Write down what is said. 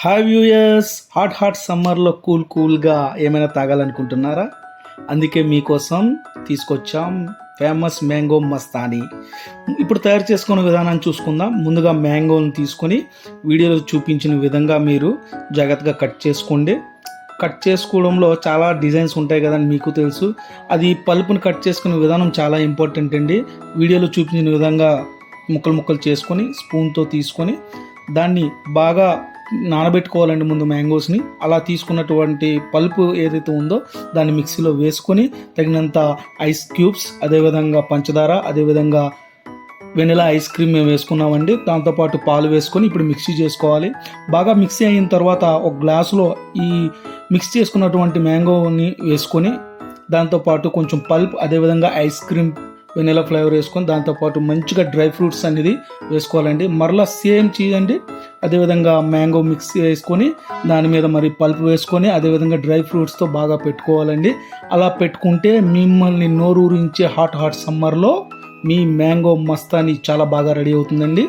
Hi viewers, hot సమ్మర్లో కూల్గా ఏమైనా తాగాలనుకుంటున్నారా? అందుకే మీకోసం తీసుకొచ్చాం ఫేమస్ మ్యాంగో మస్తాని. ఇప్పుడు తయారు చేసుకునే విధానాన్ని చూసుకుందాం. ముందుగా మ్యాంగోని తీసుకొని వీడియోలో చూపించిన విధంగా మీరు జాగ్రత్తగా కట్ చేసుకోండి. కట్ చేసుకోవడంలో చాలా డిజైన్స్ ఉంటాయి కదండి, మీకు తెలుసు. అది పల్పుని కట్ చేసుకునే విధానం చాలా ఇంపార్టెంట్ అండి. వీడియోలో చూపించిన విధంగా ముక్కలు చేసుకొని స్పూన్తో తీసుకొని దాన్ని బాగా నానబెట్టుకోవాలండి. ముందు మ్యాంగోస్ని అలా తీసుకున్నటువంటి పల్పు ఏదైతే ఉందో దాన్ని మిక్సీలో వేసుకొని తగినంత ఐస్ క్యూబ్స్, అదేవిధంగా పంచదార, అదేవిధంగా వెనిలా ఐస్ క్రీమ్ మేము వేసుకున్నామండి. దాంతోపాటు పాలు వేసుకొని ఇప్పుడు మిక్సీ చేసుకోవాలి. బాగా మిక్సీ అయిన తర్వాత ఒక గ్లాసులో ఈ మిక్స్ చేసుకున్నటువంటి మ్యాంగోని వేసుకొని దాంతోపాటు కొంచెం పల్ప్, అదేవిధంగా ఐస్ క్రీమ్ వెనిలా ఫ్లేవర్ వేసుకొని దాంతోపాటు మంచిగా డ్రై ఫ్రూట్స్ అనేది వేసుకోవాలండి. మరలా సేమ్ చేయండి. అదేవిధంగా మ్యాంగో మిక్స్ వేసుకొని దాని మీద మరి పల్ప్ వేసుకొని అదేవిధంగా డ్రై ఫ్రూట్స్తో బాగా పెట్టుకోవాలండి. అలా పెట్టుకుంటే మిమ్మల్ని నోరూరించే హాట్ సమ్మర్లో మీ మ్యాంగో మస్తాని చాలా బాగా రెడీ అవుతుందండి.